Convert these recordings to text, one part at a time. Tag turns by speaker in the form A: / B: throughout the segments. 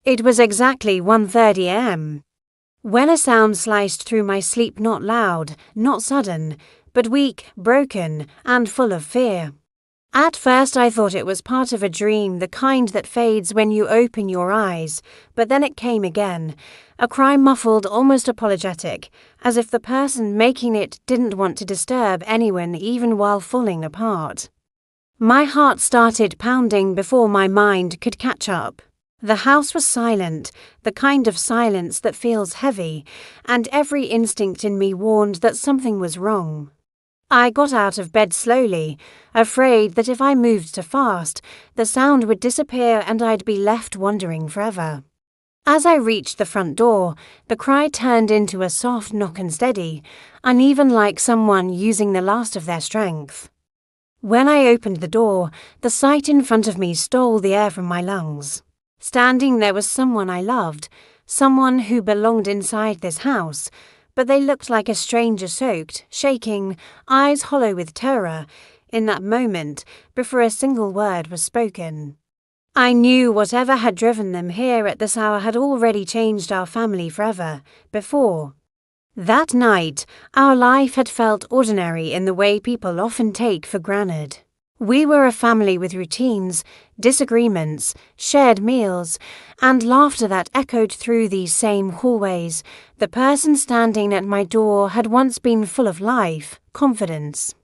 A: It was exactly 1:30 a.m. when a sound sliced through my sleep, not loud, not sudden, but weak, broken, and full of fear. At first I thought it was part of a dream, the kind that fades when you open your eyes, but then it came again, a cry muffled, almost apologetic, as if the person making it didn't want to disturb anyone even while falling apart. My heart started pounding before my mind could catch up. The house was silent, the kind of silence that feels heavy, and every instinct in me warned that something was wrong. I got out of bed slowly, afraid that if I moved too fast, the sound would disappear and I'd be left wandering forever. As I reached the front door, the cry turned into a soft knock and steady, uneven, like someone using the last of their strength. When I opened the door, the sight in front of me stole the air from my lungs. Standing there was someone I loved, someone who belonged inside this house, but they looked like a stranger, soaked, shaking, eyes hollow with terror, in that moment, before a single word was spoken. I knew whatever had driven them here at this hour had already changed our family forever, before. That night, our life had felt ordinary in the way people often take for granted. We were a family with routines, disagreements, shared meals, and laughter that echoed through these same hallways. The person standing at my door had once been full of life, confidence,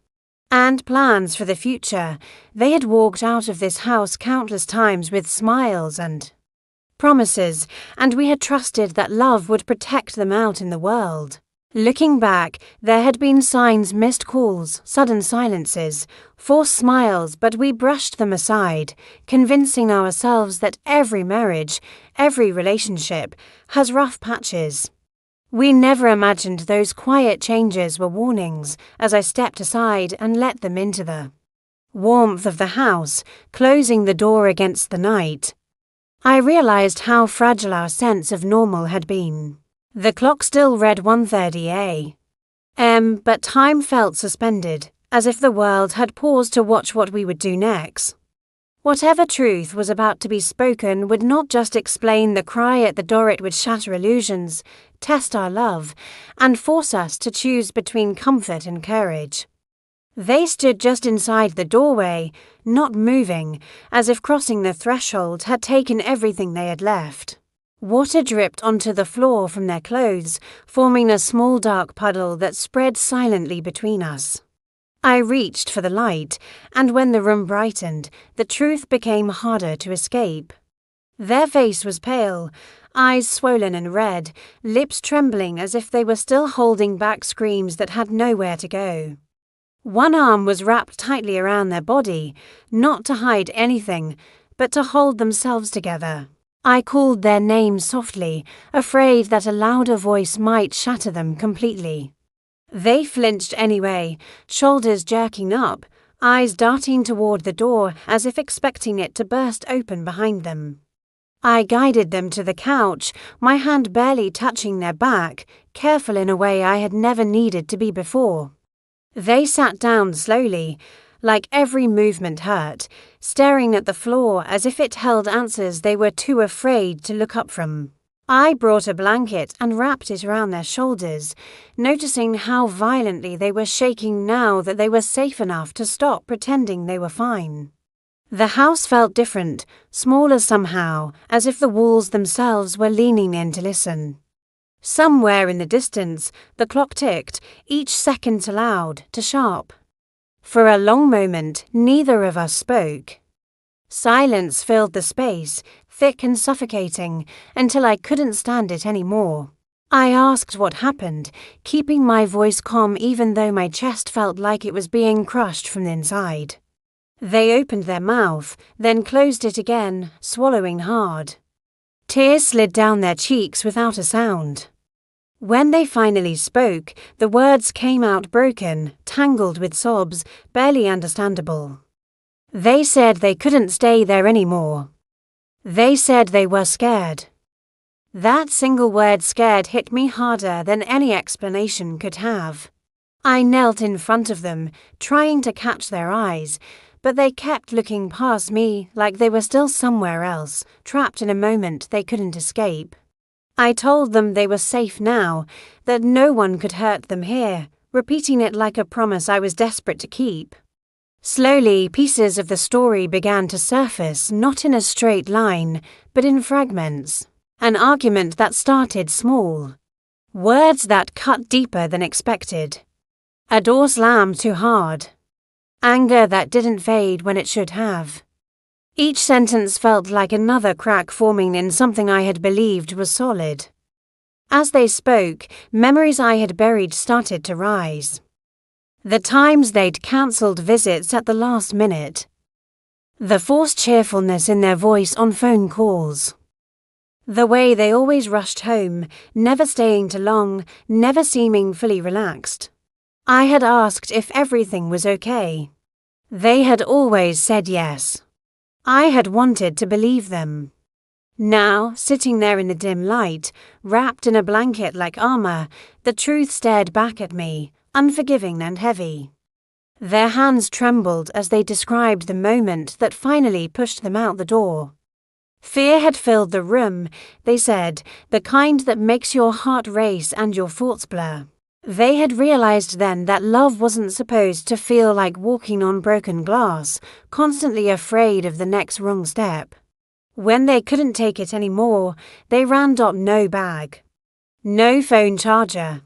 A: and plans for the future. They had walked out of this house countless times with smiles and promises, and we had trusted that love would protect them out in the world. Looking back, there had been signs, missed calls, sudden silences, forced smiles, but we brushed them aside, convincing ourselves that every marriage, every relationship, has rough patches. We never imagined those quiet changes were warnings as I stepped aside and let them into the warmth of the house, closing the door against the night. I realized how fragile our sense of normal had been. The clock still read 1:30 a.m., but time felt suspended, as if the world had paused to watch what we would do next. Whatever truth was about to be spoken would not just explain the cry at the door, it would shatter illusions, test our love, and force us to choose between comfort and courage. They stood just inside the doorway, not moving, as if crossing the threshold had taken everything they had left. Water dripped onto the floor from their clothes, forming a small dark puddle that spread silently between us. I reached for the light, and when the room brightened, the truth became harder to escape. Their face was pale, eyes swollen and red, lips trembling as if they were still holding back screams that had nowhere to go. One arm was wrapped tightly around their body, not to hide anything, but to hold themselves together. I called their names softly, afraid that a louder voice might shatter them completely. They flinched anyway, shoulders jerking up, eyes darting toward the door as if expecting it to burst open behind them. I guided them to the couch, my hand barely touching their back, careful in a way I had never needed to be before. They sat down slowly, like every movement hurt, staring at the floor as if it held answers they were too afraid to look up from. I brought a blanket and wrapped it around their shoulders, noticing how violently they were shaking now that they were safe enough to stop pretending they were fine. The house felt different, smaller somehow, as if the walls themselves were leaning in to listen. Somewhere in the distance, the clock ticked, each second too loud, too sharp. For a long moment, neither of us spoke. Silence filled the space, thick and suffocating, until I couldn't stand it anymore. I asked what happened, keeping my voice calm even though my chest felt like it was being crushed from the inside. They opened their mouth, then closed it again, swallowing hard. Tears slid down their cheeks without a sound. When they finally spoke, the words came out broken, tangled with sobs, barely understandable. They said they couldn't stay there anymore. They said they were scared. That single word, scared, hit me harder than any explanation could have. I knelt in front of them, trying to catch their eyes, but they kept looking past me like they were still somewhere else, trapped in a moment they couldn't escape. I told them they were safe now, that no one could hurt them here, repeating it like a promise I was desperate to keep. Slowly, pieces of the story began to surface, not in a straight line, but in fragments. An argument that started small. Words that cut deeper than expected. A door slammed too hard. Anger that didn't fade when it should have. Each sentence felt like another crack forming in something I had believed was solid. As they spoke, memories I had buried started to rise. The times they'd cancelled visits at the last minute. The forced cheerfulness in their voice on phone calls. The way they always rushed home, never staying too long, never seeming fully relaxed. I had asked if everything was okay. They had always said yes. I had wanted to believe them. Now, sitting there in the dim light, wrapped in a blanket like armor, the truth stared back at me, unforgiving and heavy. Their hands trembled as they described the moment that finally pushed them out the door. Fear had filled the room, they said, the kind that makes your heart race and your thoughts blur. They had realized then that love wasn't supposed to feel like walking on broken glass, constantly afraid of the next wrong step. When they couldn't take it anymore, they ran up no bag. No phone charger.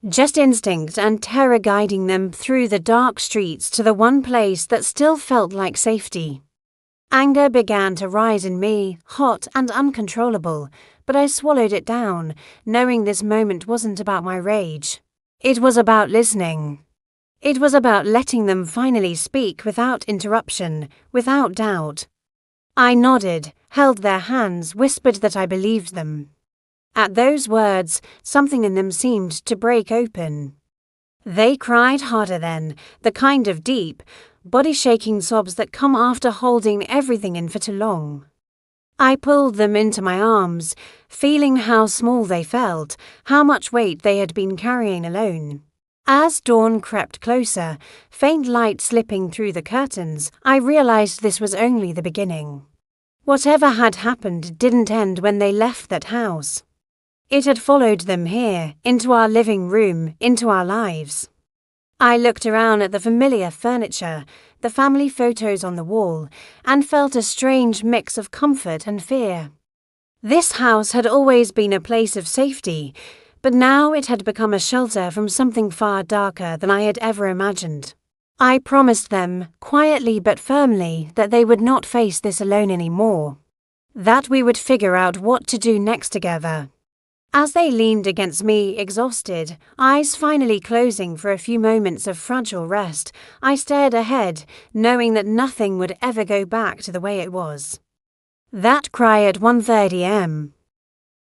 A: Just instinct and terror guiding them through the dark streets to the one place that still felt like safety. Anger began to rise in me, hot and uncontrollable, but I swallowed it down, knowing this moment wasn't about my rage. It was about listening. It was about letting them finally speak without interruption, without doubt. I nodded, held their hands, whispered that I believed them. At those words, something in them seemed to break open. They cried harder then, the kind of deep, body-shaking sobs that come after holding everything in for too long. I pulled them into my arms, feeling how small they felt, how much weight they had been carrying alone. As dawn crept closer, faint light slipping through the curtains, I realized this was only the beginning. Whatever had happened didn't end when they left that house. It had followed them here, into our living room, into our lives. I looked around at the familiar furniture, the family photos on the wall, and felt a strange mix of comfort and fear. This house had always been a place of safety, but now it had become a shelter from something far darker than I had ever imagined. I promised them, quietly but firmly, that they would not face this alone anymore. That we would figure out what to do next together. As they leaned against me, exhausted, eyes finally closing for a few moments of fragile rest, I stared ahead, knowing that nothing would ever go back to the way it was. That cry at 1:30 a.m.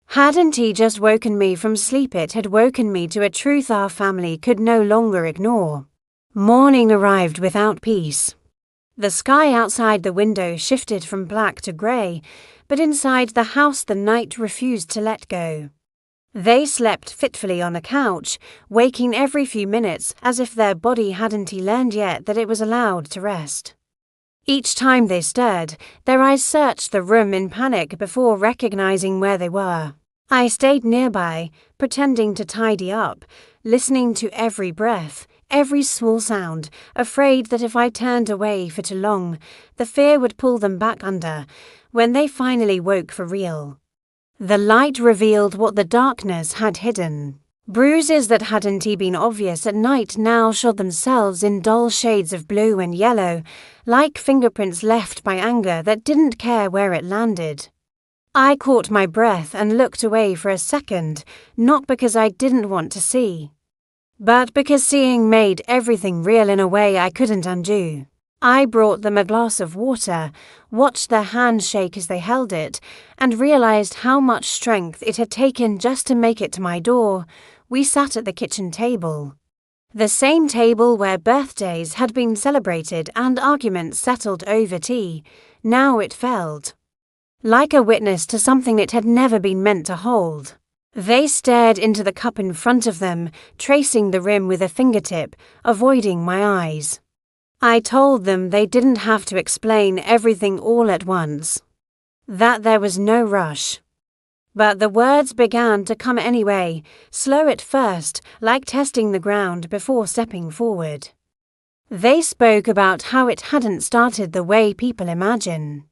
A: Hadn't he just woken me from sleep? It had woken me to a truth our family could no longer ignore. Morning arrived without peace. The sky outside the window shifted from black to grey, but inside the house the night refused to let go. They slept fitfully on a couch, waking every few minutes as if their body hadn't learned yet that it was allowed to rest. Each time they stirred, their eyes searched the room in panic before recognizing where they were. I stayed nearby, pretending to tidy up, listening to every breath, every small sound, afraid that if I turned away for too long, the fear would pull them back under, when they finally woke for real. The light revealed what the darkness had hidden. Bruises that hadn't been obvious at night now showed themselves in dull shades of blue and yellow, like fingerprints left by anger that didn't care where it landed. I caught my breath and looked away for a second, not because I didn't want to see, but because seeing made everything real in a way I couldn't undo. I brought them a glass of water, watched their hands shake as they held it, and realized how much strength it had taken just to make it to my door. We sat at the kitchen table. The same table where birthdays had been celebrated and arguments settled over tea. Now it felt like a witness to something it had never been meant to hold. They stared into the cup in front of them, tracing the rim with a fingertip, avoiding my eyes. I told them they didn't have to explain everything all at once, that there was no rush. But the words began to come anyway, slow at first, like testing the ground before stepping forward. They spoke about how it hadn't started the way people imagine.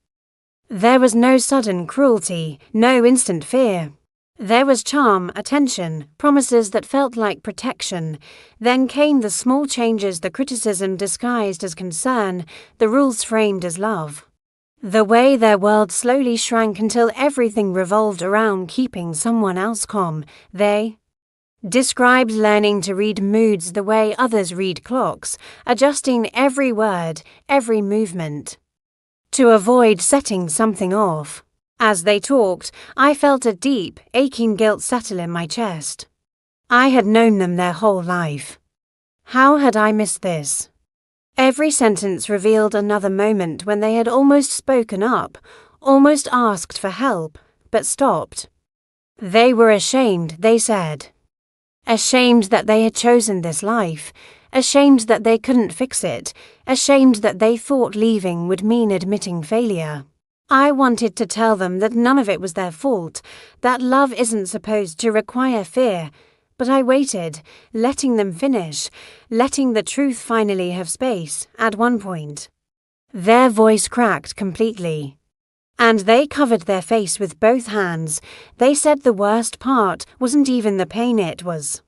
A: There was no sudden cruelty, no instant fear. There was charm, attention, promises that felt like protection. Then came the small changes, the criticism disguised as concern, the rules framed as love. The way their world slowly shrank until everything revolved around keeping someone else calm. They described learning to read moods the way others read clocks, adjusting every word, every movement, to avoid setting something off. As they talked, I felt a deep, aching guilt settle in my chest. I had known them their whole life. How had I missed this? Every sentence revealed another moment when they had almost spoken up, almost asked for help, but stopped. They were ashamed, they said. Ashamed that they had chosen this life, ashamed that they couldn't fix it, ashamed that they thought leaving would mean admitting failure. I wanted to tell them that none of it was their fault, that love isn't supposed to require fear, but I waited, letting them finish, letting the truth finally have space. At one point, their voice cracked completely, and they covered their face with both hands. They said the worst part wasn't even the pain, it was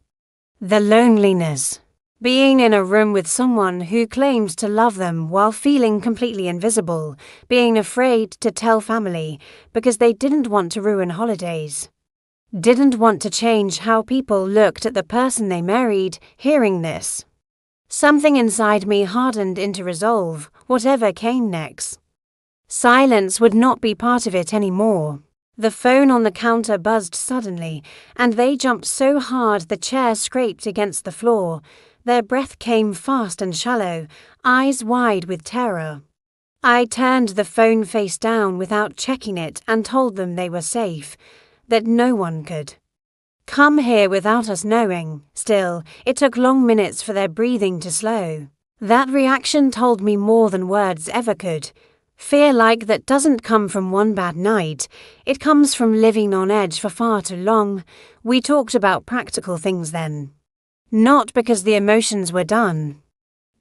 A: the loneliness. Being in a room with someone who claimed to love them while feeling completely invisible, being afraid to tell family because they didn't want to ruin holidays, didn't want to change how people looked at the person they married. Hearing this, something inside me hardened into resolve, whatever came next. Silence would not be part of it anymore. The phone on the counter buzzed suddenly, and they jumped so hard the chair scraped against the floor. Their breath came fast and shallow, eyes wide with terror. I turned the phone face down without checking it and told them they were safe, that no one could come here without us knowing. Still, it took long minutes for their breathing to slow. That reaction told me more than words ever could. Fear like that doesn't come from one bad night. It comes from living on edge for far too long. We talked about practical things then. Not because the emotions were done,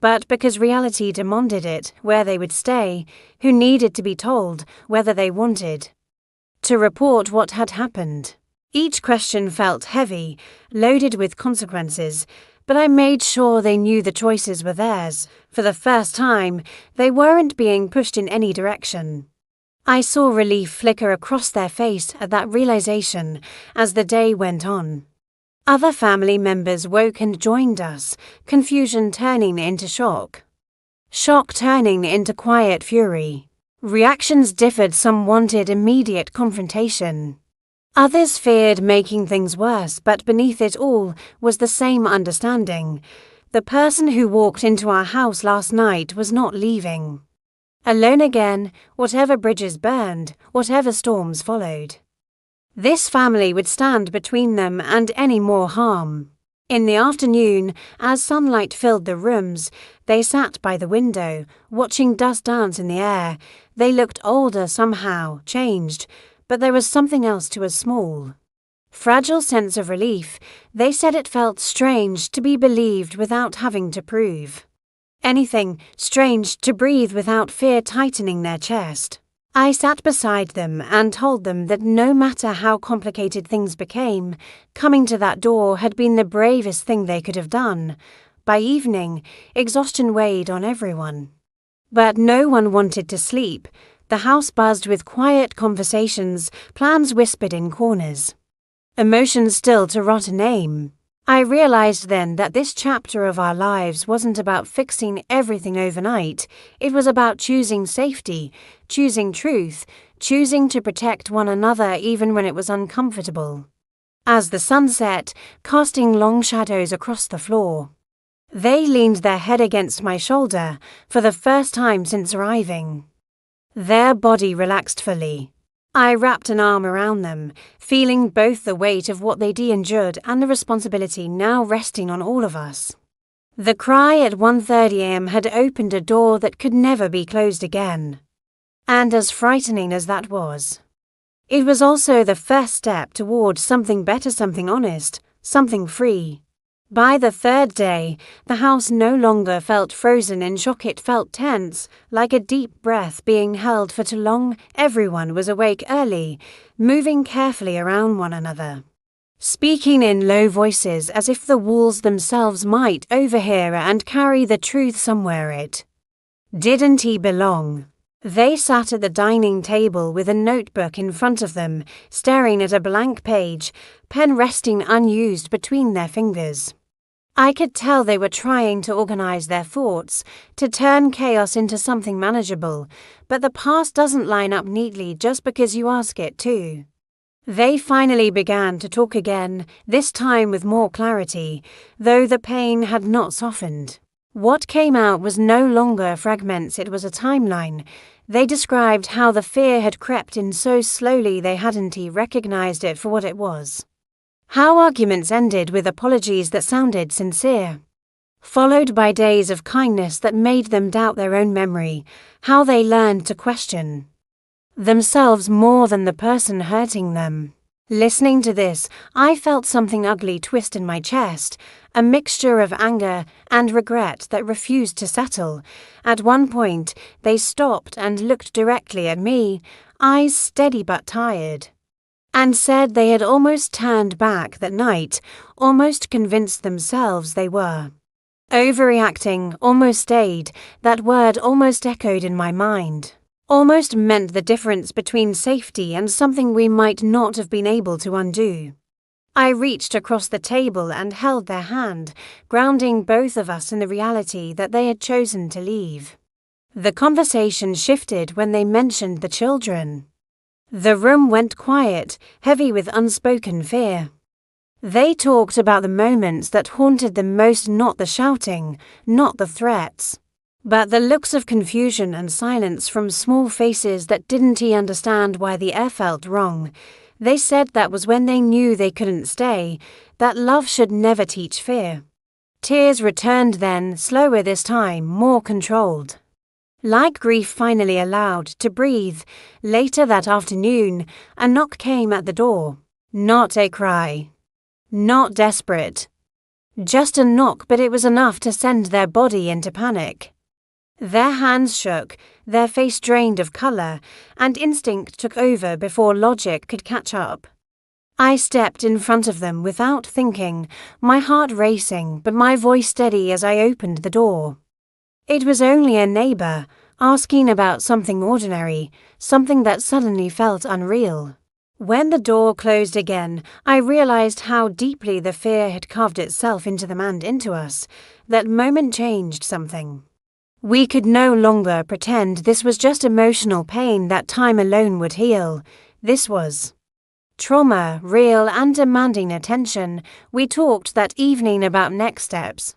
A: but because reality demanded it, where they would stay, who needed to be told, whether they wanted to report what had happened. Each question felt heavy, loaded with consequences, but I made sure they knew the choices were theirs. For the first time, they weren't being pushed in any direction. I saw relief flicker across their face at that realization as the day went on. Other family members woke and joined us, confusion turning into shock. Shock turning into quiet fury. Reactions differed, some wanted immediate confrontation. Others feared making things worse, but beneath it all was the same understanding. The person who walked into our house last night was not leaving alone again, whatever bridges burned, whatever storms followed. This family would stand between them and any more harm. In the afternoon, as sunlight filled the rooms, they sat by the window, watching dust dance in the air. They looked older somehow, changed, but there was something else to a small, fragile sense of relief. They said it felt strange to be believed without having to prove anything, strange to breathe without fear tightening their chest. I sat beside them and told them that no matter how complicated things became, coming to that door had been the bravest thing they could have done. By evening, exhaustion weighed on everyone. But no one wanted to sleep. The house buzzed with quiet conversations, plans whispered in corners, emotions still to rot a name. I realized then that this chapter of our lives wasn't about fixing everything overnight. It was about choosing safety, choosing truth, choosing to protect one another even when it was uncomfortable. As the sun set, casting long shadows across the floor, they leaned their head against my shoulder for the first time since arriving. Their body relaxed fully. I wrapped an arm around them, feeling both the weight of what they'd endured and the responsibility now resting on all of us. The cry at 1:30 a.m. had opened a door that could never be closed again. And as frightening as that was, it was also the first step toward something better, something honest, something free. By the third day, the house no longer felt frozen in shock. It felt tense, like a deep breath being held for too long. Everyone was awake early, moving carefully around one another, speaking in low voices as if the walls themselves might overhear and carry the truth somewhere. It didn't belong. They sat at the dining table with a notebook in front of them, staring at a blank page, pen resting unused between their fingers. I could tell they were trying to organize their thoughts, to turn chaos into something manageable, but the past doesn't line up neatly just because you ask it to. They finally began to talk again, this time with more clarity, though the pain had not softened. What came out was no longer fragments, it was a timeline. They described how the fear had crept in so slowly they hadn't recognized it for what it was. How arguments ended with apologies that sounded sincere, followed by days of kindness that made them doubt their own memory. How they learned to question themselves more than the person hurting them. Listening to this, I felt something ugly twist in my chest, a mixture of anger and regret that refused to settle. At one point, they stopped and looked directly at me, eyes steady but tired, and said they had almost turned back that night, almost convinced themselves they were overreacting. Almost stayed. That word almost echoed in my mind. Almost meant the difference between safety and something we might not have been able to undo. I reached across the table and held their hand, grounding both of us in the reality that they had chosen to leave. The conversation shifted when they mentioned the children. The room went quiet, heavy with unspoken fear. They talked about the moments that haunted them most, not the shouting, not the threats, but the looks of confusion and silence from small faces that didn't understand why the air felt wrong. They said that was when they knew they couldn't stay, that love should never teach fear. Tears returned then, slower this time, more controlled. Like grief finally allowed to breathe. Later that afternoon, a knock came at the door. Not a cry. Not desperate. Just a knock, but it was enough to send their body into panic. Their hands shook, their face drained of color, and instinct took over before logic could catch up. I stepped in front of them without thinking, my heart racing but my voice steady as I opened the door. It was only a neighbor, asking about something ordinary, something that suddenly felt unreal. When the door closed again, I realized how deeply the fear had carved itself into them and into us. That moment changed something. We could no longer pretend this was just emotional pain that time alone would heal. This was trauma, real and demanding attention. We talked that evening about next steps,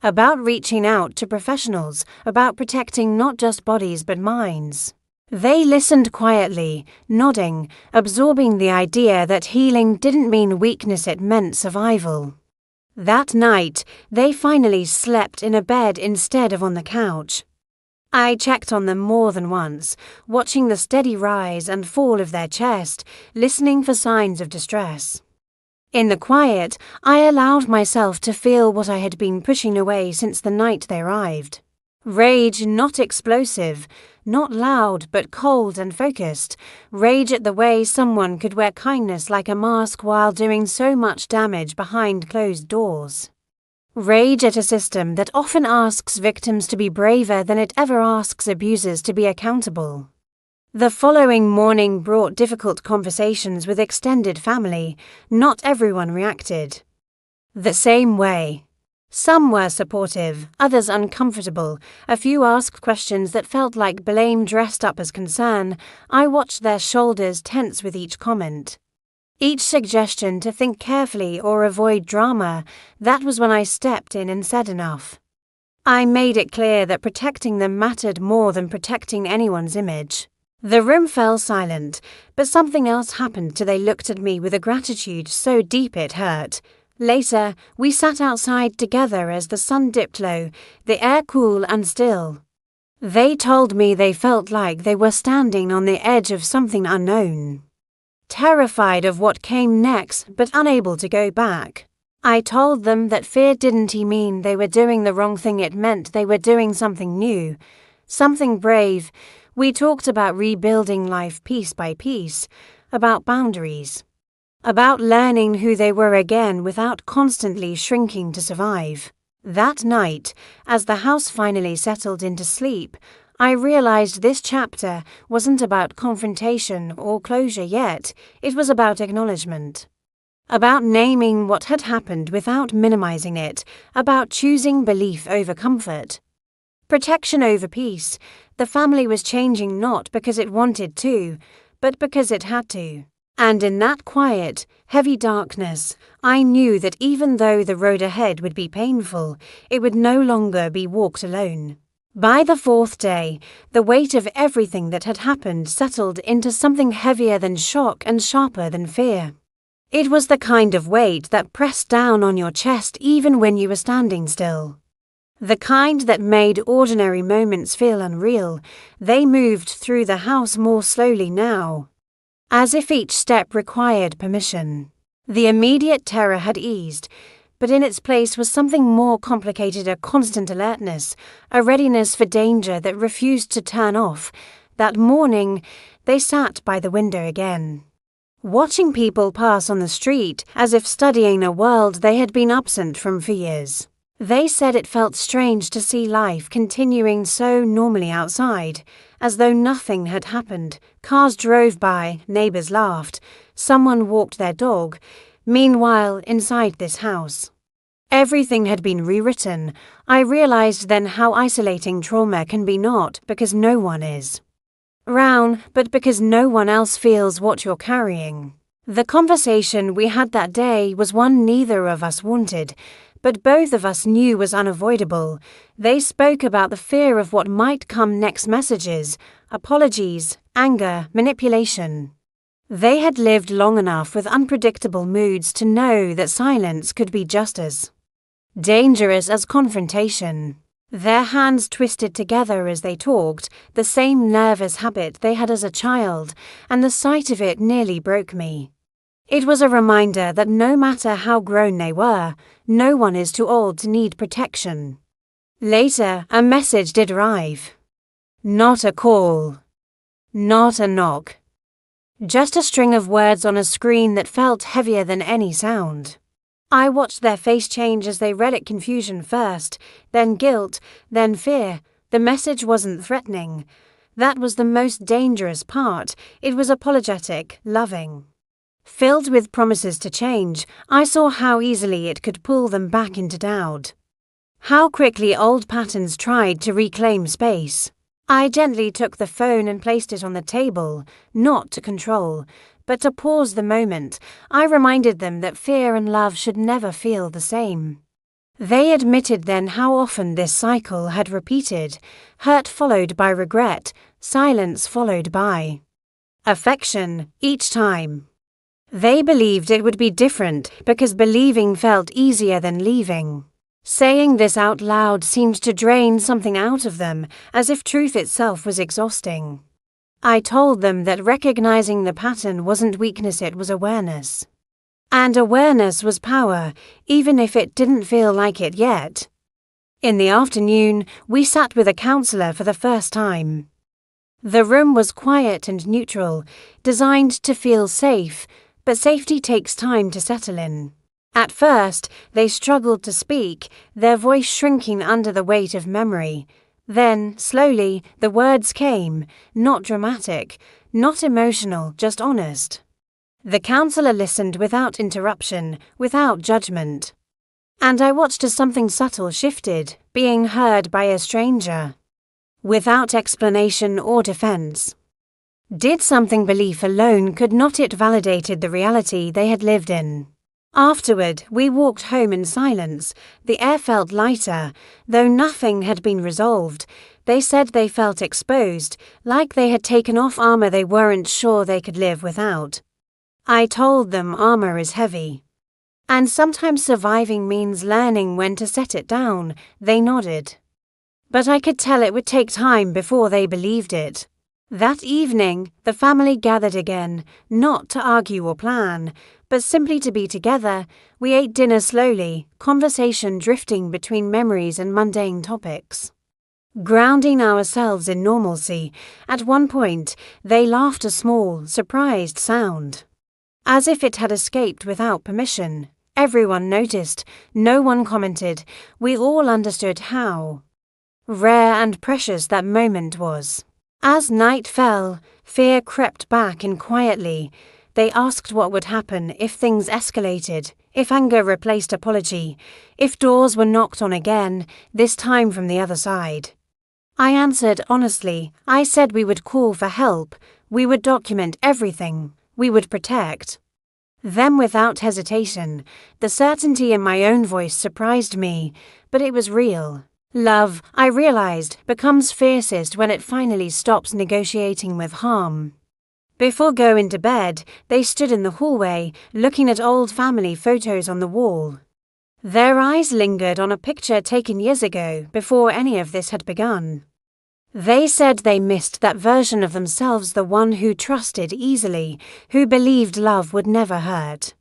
A: about reaching out to professionals, about protecting not just bodies but minds. They listened quietly, nodding, absorbing the idea that healing didn't mean weakness, it meant survival. That night, they finally slept in a bed instead of on the couch. I checked on them more than once, watching the steady rise and fall of their chest, listening for signs of distress. In the quiet, I allowed myself to feel what I had been pushing away since the night they arrived. Rage, not explosive, not loud but cold and focused. Rage at the way someone could wear kindness like a mask while doing so much damage behind closed doors. Rage at a system that often asks victims to be braver than it ever asks abusers to be accountable. The following morning brought difficult conversations with extended family. Not everyone reacted the same way. Some were supportive, others uncomfortable. A few asked questions that felt like blame dressed up as concern. I watched their shoulders tense with each comment, each suggestion to think carefully or avoid drama. That was when I stepped in and said enough. I made it clear that protecting them mattered more than protecting anyone's image. The room fell silent, but something else happened. They looked at me with a gratitude so deep it hurt. Later, we sat outside together as the sun dipped low, the air cool and still. They told me they felt like they were standing on the edge of something unknown. Terrified of what came next, but unable to go back. I told them that fear didn't mean they were doing the wrong thing, it meant they were doing something new, something brave. We talked about rebuilding life piece by piece, about boundaries, about learning who they were again without constantly shrinking to survive. That night, as the house finally settled into sleep, I realized this chapter wasn't about confrontation or closure yet, it was about acknowledgement. About naming what had happened without minimizing it, about choosing belief over comfort. Protection over peace. The family was changing not because it wanted to, but because it had to. And in that quiet, heavy darkness, I knew that even though the road ahead would be painful, it would no longer be walked alone. By the fourth day, the weight of everything that had happened settled into something heavier than shock and sharper than fear. It was the kind of weight that pressed down on your chest even when you were standing still. The kind that made ordinary moments feel unreal. They moved through the house more slowly now, as if each step required permission. The immediate terror had eased, but in its place was something more complicated, a constant alertness, a readiness for danger that refused to turn off. That morning, they sat by the window again, watching people pass on the street as if studying a world they had been absent from for years. They said it felt strange to see life continuing so normally outside, as though nothing had happened. Cars drove by, neighbors laughed, someone walked their dog. Meanwhile, inside this house, everything had been rewritten. I realized then how isolating trauma can be, not because no one is around, but because no one else feels what you're carrying. The conversation we had that day was one neither of us wanted, but both of us knew was unavoidable. They spoke about the fear of what might come next, messages, apologies, anger, manipulation. They had lived long enough with unpredictable moods to know that silence could be just as dangerous as confrontation. Their hands twisted together as they talked, the same nervous habit they had as a child, and the sight of it nearly broke me. It was a reminder that no matter how grown they were, no one is too old to need protection. Later, a message did arrive. Not a call. Not a knock. Just a string of words on a screen that felt heavier than any sound. I watched their face change as they read it, confusion first, then guilt, then fear. The message wasn't threatening. That was the most dangerous part. It was apologetic, loving. Filled with promises to change, I saw how easily it could pull them back into doubt. How quickly old patterns tried to reclaim space. I gently took the phone and placed it on the table, not to control, but to pause the moment. I reminded them that fear and love should never feel the same. They admitted then how often this cycle had repeated, hurt followed by regret, silence followed by affection, each time. They believed it would be different because believing felt easier than leaving. Saying this out loud seemed to drain something out of them, as if truth itself was exhausting. I told them that recognizing the pattern wasn't weakness, it was awareness. And awareness was power, even if it didn't feel like it yet. In the afternoon, we sat with a counselor for the first time. The room was quiet and neutral, designed to feel safe, but safety takes time to settle in. At first, they struggled to speak, their voice shrinking under the weight of memory. Then, slowly, the words came, not dramatic, not emotional, just honest. The counselor listened without interruption, without judgment. And I watched as something subtle shifted, being heard by a stranger, without explanation or defense. Did something belief alone could not, it validated the reality they had lived in. Afterward, we walked home in silence. The air felt lighter, though nothing had been resolved. They said they felt exposed, like they had taken off armor they weren't sure they could live without. I told them armor is heavy. And sometimes surviving means learning when to set it down, they nodded. But I could tell it would take time before they believed it. That evening, the family gathered again, not to argue or plan, but simply to be together. We ate dinner slowly, conversation drifting between memories and mundane topics. Grounding ourselves in normalcy, at one point, they laughed a small, surprised sound. As if it had escaped without permission. Everyone noticed, no one commented, we all understood how rare and precious that moment was. As night fell, fear crept back in quietly. They asked what would happen if things escalated, if anger replaced apology, if doors were knocked on again, this time from the other side. I answered honestly. I said we would call for help, we would document everything, we would protect. Then without hesitation, the certainty in my own voice surprised me, but it was real. Love, I realized, becomes fiercest when it finally stops negotiating with harm. Before going to bed, they stood in the hallway, looking at old family photos on the wall. Their eyes lingered on a picture taken years ago, before any of this had begun. They said they missed that version of themselves, the one who trusted easily, who believed love would never hurt.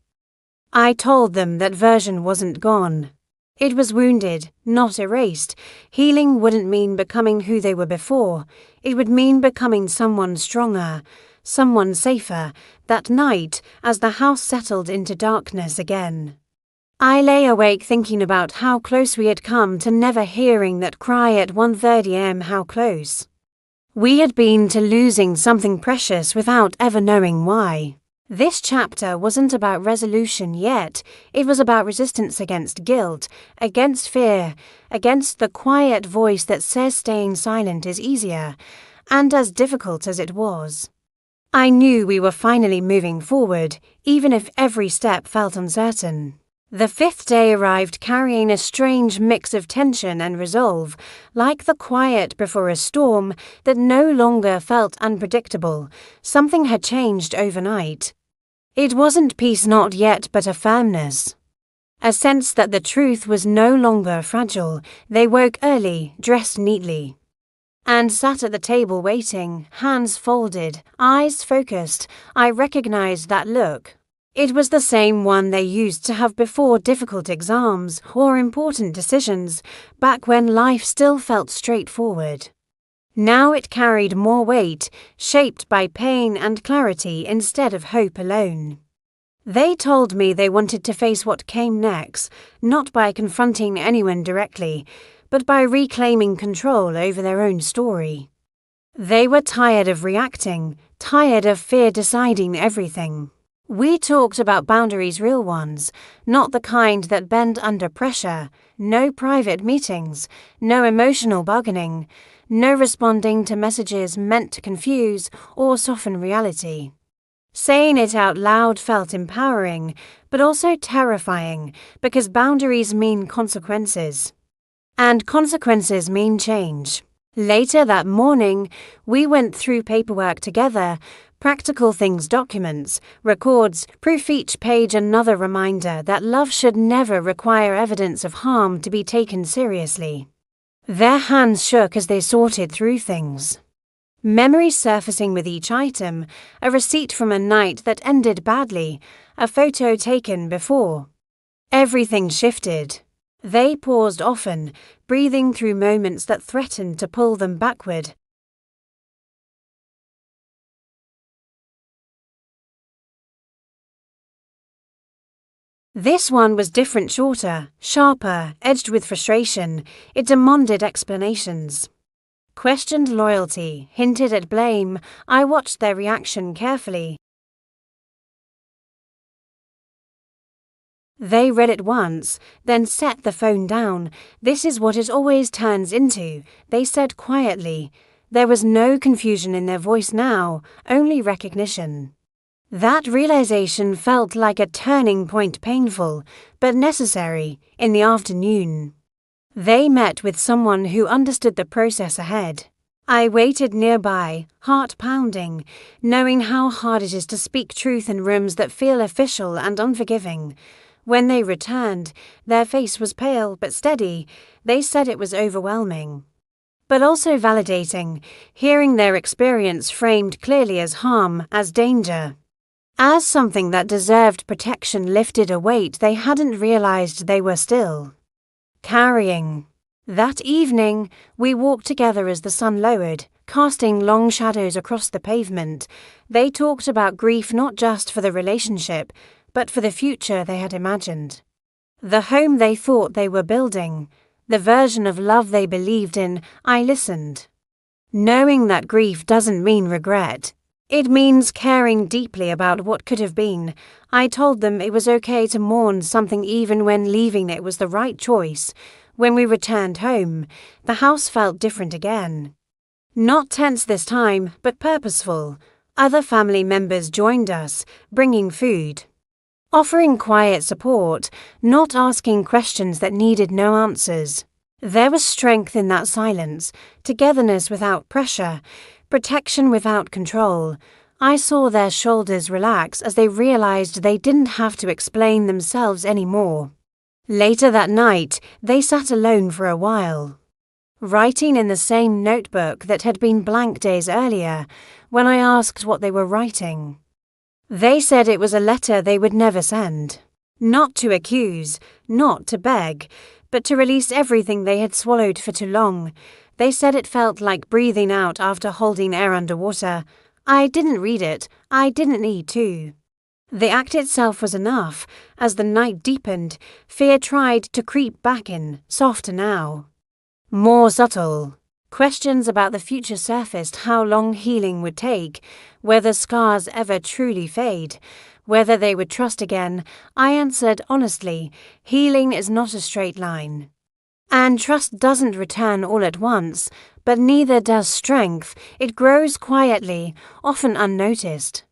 A: I told them that version wasn't gone. It was wounded, not erased. Healing wouldn't mean becoming who they were before. It would mean becoming someone stronger, someone safer. That night, as the house settled into darkness again, I lay awake thinking about how close we had come to never hearing that cry at 1:30 a.m. How close we had been to losing something precious without ever knowing why. This chapter wasn't about resolution yet. It was about resistance against guilt, against fear, against the quiet voice that says staying silent is easier, and as difficult as it was. I knew we were finally moving forward, even if every step felt uncertain. The 5th day arrived carrying a strange mix of tension and resolve, like the quiet before a storm that no longer felt unpredictable. Something had changed overnight. It wasn't peace not yet, but a firmness. A sense that the truth was no longer fragile. They woke early, dressed neatly, and sat at the table waiting, hands folded, eyes focused. I recognized that look. It was the same one they used to have before difficult exams or important decisions, back when life still felt straightforward. Now it carried more weight, shaped by pain and clarity instead of hope alone. They told me they wanted to face what came next, not by confronting anyone directly, but by reclaiming control over their own story. They were tired of reacting, tired of fear deciding everything. We talked about boundaries, real ones, not the kind that bend under pressure. No private meetings, no emotional bargaining, no responding to messages meant to confuse or soften reality. Saying it out loud felt empowering, but also terrifying, because boundaries mean consequences. And consequences mean change. Later that morning, we went through paperwork together, practical things, documents, records, proof, each page another reminder that love should never require evidence of harm to be taken seriously. Their hands shook as they sorted through things. Memories surfacing with each item, a receipt from a night that ended badly, a photo taken before. Everything shifted. They paused often, breathing through moments that threatened to pull them backward. This one was different, shorter, sharper, edged with frustration. It demanded explanations. Questioned loyalty, hinted at blame. I watched their reaction carefully. They read it once, then set the phone down. This is what it always turns into, they said quietly. There was no confusion in their voice now, only recognition. That realization felt like a turning point, painful, but necessary, in the afternoon. They met with someone who understood the process ahead. I waited nearby, heart pounding, knowing how hard it is to speak truth in rooms that feel official and unforgiving. When they returned, their face was pale but steady. They said it was overwhelming, but also validating, hearing their experience framed clearly as harm, as danger, as something that deserved protection lifted a weight they hadn't realized they were still carrying. That evening, we walked together as the sun lowered, casting long shadows across the pavement. They talked about grief not just for the relationship, but for the future they had imagined. The home they thought they were building, the version of love they believed in. I listened. Knowing that grief doesn't mean regret. It means caring deeply about what could have been. I told them it was okay to mourn something even when leaving it was the right choice. When we returned home, the house felt different again. Not tense this time, but purposeful. Other family members joined us, bringing food, offering quiet support, not asking questions that needed no answers. There was strength in that silence, togetherness without pressure, protection without control. I saw their shoulders relax as they realized they didn't have to explain themselves anymore. Later that night, they sat alone for a while, writing in the same notebook that had been blank days earlier. When I asked what they were writing, they said it was a letter they would never send. Not to accuse, not to beg, but to release everything they had swallowed for too long. They said it felt like breathing out after holding air underwater. I didn't read it. I didn't need to. The act itself was enough. As the night deepened, fear tried to creep back in, softer now, more subtle. Questions about the future surfaced: how long healing would take, whether scars ever truly fade, whether they would trust again. I answered honestly, healing is not a straight line. And trust doesn't return all at once, but neither does strength. It grows quietly, often unnoticed,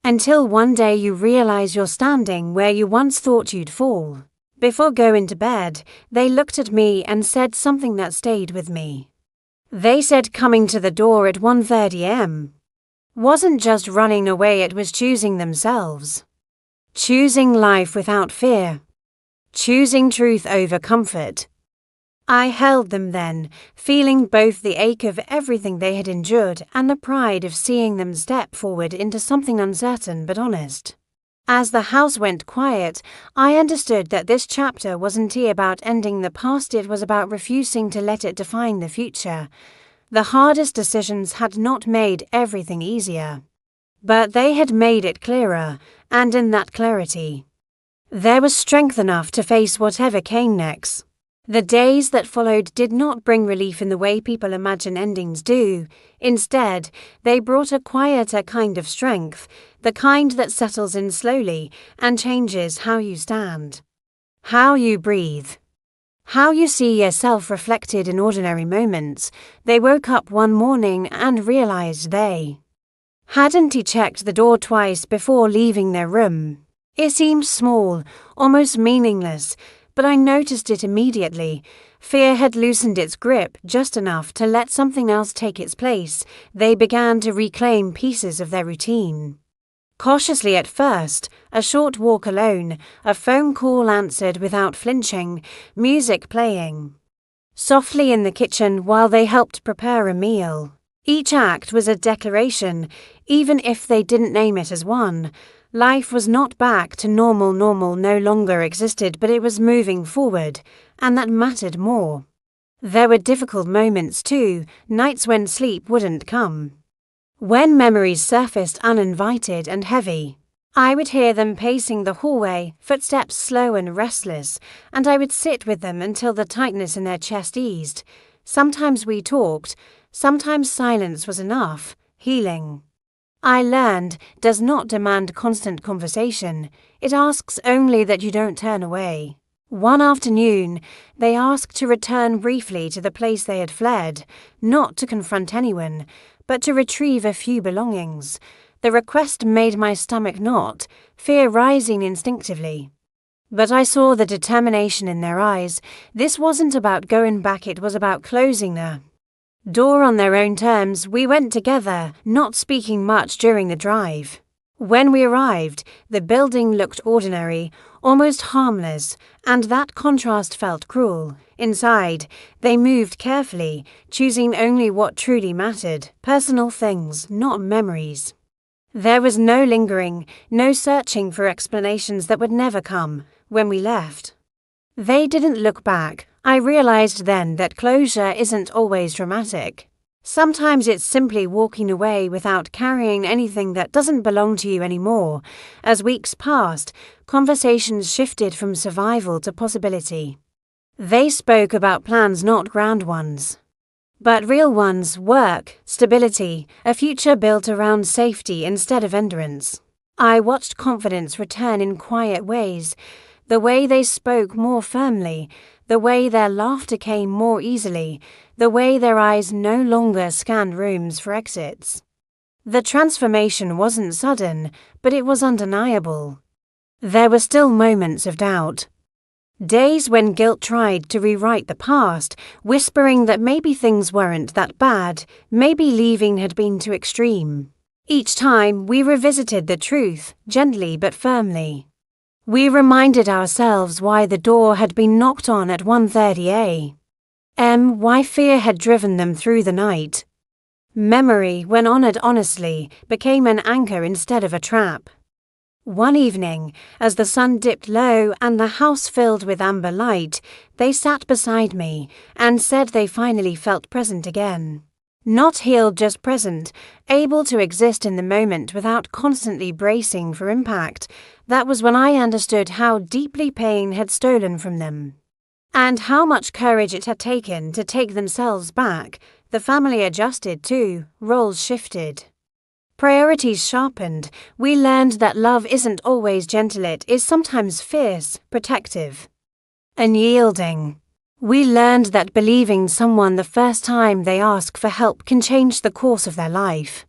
A: until one day you realize you're standing where you once thought you'd fall. Before going to bed, they looked at me and said something that stayed with me. They said coming to the door at 1:30 a.m. wasn't just running away, it was choosing themselves. Choosing life without fear. Choosing truth over comfort. I held them then, feeling both the ache of everything they had endured and the pride of seeing them step forward into something uncertain but honest. As the house went quiet, I understood that this chapter wasn't about ending the past, it was about refusing to let it define the future. The hardest decisions had not made everything easier, but they had made it clearer, and in that clarity, there was strength enough to face whatever came next. The days that followed did not bring relief in the way people imagine endings do. Instead, they brought a quieter kind of strength, the kind that settles in slowly and changes how you stand, how you breathe, how you see yourself reflected in ordinary moments. They woke up one morning and realized they hadn't checked the door twice before leaving their room. It seemed small, almost meaningless, but I noticed it immediately. Fear had loosened its grip just enough to let something else take its place. They began to reclaim pieces of their routine. Cautiously at first, a short walk alone, a phone call answered without flinching, music playing softly in the kitchen while they helped prepare a meal. Each act was a declaration, even if they didn't name it as one. Life was not back to normal no longer existed, but it was moving forward, and that mattered more. There were difficult moments too, nights when sleep wouldn't come, when memories surfaced uninvited and heavy. I would hear them pacing the hallway, footsteps slow and restless, and I would sit with them until the tightness in their chest eased. Sometimes we talked, sometimes silence was enough. Healing, I learned, does not demand constant conversation. It asks only that you don't turn away. One afternoon, they asked to return briefly to the place they had fled, not to confront anyone, but to retrieve a few belongings. The request made my stomach knot, fear rising instinctively. But I saw the determination in their eyes. This wasn't about going back, it was about closing the door on their own terms. We went together, not speaking much during the drive. When we arrived, the building looked ordinary, almost harmless, and that contrast felt cruel. Inside, they moved carefully, choosing only what truly mattered, personal things, not memories. There was no lingering, no searching for explanations that would never come. When we left, they didn't look back. I realized then that closure isn't always dramatic. Sometimes it's simply walking away without carrying anything that doesn't belong to you anymore. As weeks passed, conversations shifted from survival to possibility. They spoke about plans, not grand ones, but real ones: work, stability, a future built around safety instead of endurance. I watched confidence return in quiet ways, the way they spoke more firmly, the way their laughter came more easily, the way their eyes no longer scanned rooms for exits. The transformation wasn't sudden, but it was undeniable. There were still moments of doubt. Days when guilt tried to rewrite the past, whispering that maybe things weren't that bad, maybe leaving had been too extreme. Each time we revisited the truth, gently but firmly. We reminded ourselves why the door had been knocked on at 1:30 a.m, why fear had driven them through the night. Memory, when honored honestly, became an anchor instead of a trap. One evening, as the sun dipped low and the house filled with amber light, they sat beside me and said they finally felt present again. Not healed, just present, able to exist in the moment without constantly bracing for impact. That was when I understood how deeply pain had stolen from them, and how much courage it had taken to take themselves back. The family adjusted too, roles shifted. Priorities sharpened. We learned that love isn't always gentle, it is sometimes fierce, protective, unyielding. We learned that believing someone the first time they ask for help can change the course of their life.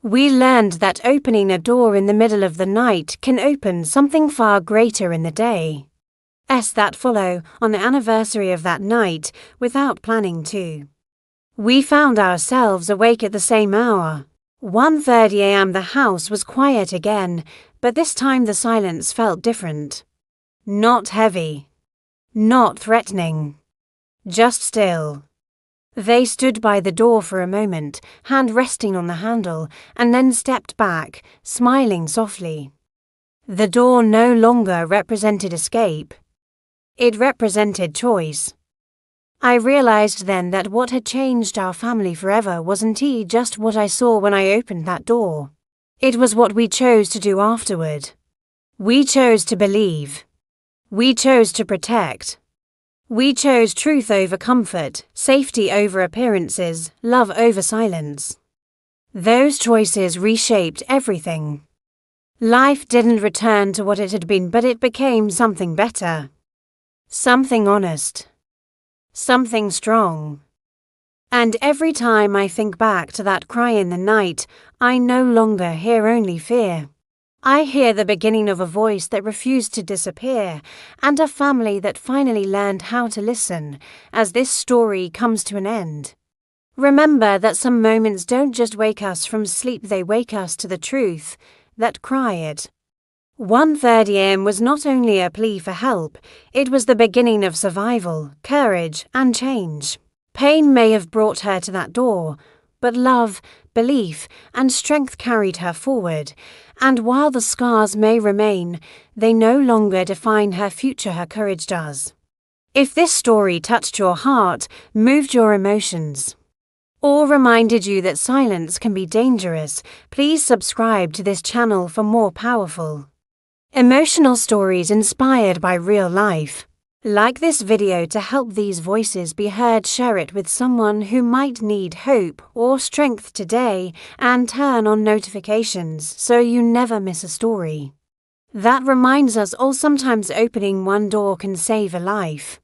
A: We learned that opening a door in the middle of the night can open something far greater in the day. That follow, on the anniversary of that night, without planning to. We found ourselves awake at the same hour. 1:30 a.m. The house was quiet again, but this time the silence felt different. Not heavy. Not threatening. Just still. They stood by the door for a moment, hand resting on the handle, and then stepped back, smiling softly. The door no longer represented escape. It represented choice. I realized then that what had changed our family forever wasn't just what I saw when I opened that door. It was what we chose to do afterward. We chose to believe. We chose to protect. We chose truth over comfort, safety over appearances, love over silence. Those choices reshaped everything. Life didn't return to what it had been, but it became something better. Something honest. Something strong. And every time I think back to that cry in the night, I no longer hear only fear. I hear the beginning of a voice that refused to disappear, and a family that finally learned how to listen. As this story comes to an end, remember that some moments don't just wake us from sleep, they wake us to the truth. That cry at 1:30 a.m. was not only a plea for help, it was the beginning of survival, courage, and change. Pain may have brought her to that door, but love, belief, and strength carried her forward, and while the scars may remain, they no longer define her future, her courage does. If this story touched your heart, moved your emotions, or reminded you that silence can be dangerous, please subscribe to this channel for more powerful, emotional stories inspired by real life. Like this video to help these voices be heard, share it with someone who might need hope or strength today, and turn on notifications so you never miss a story. That reminds us all, sometimes opening one door can save a life.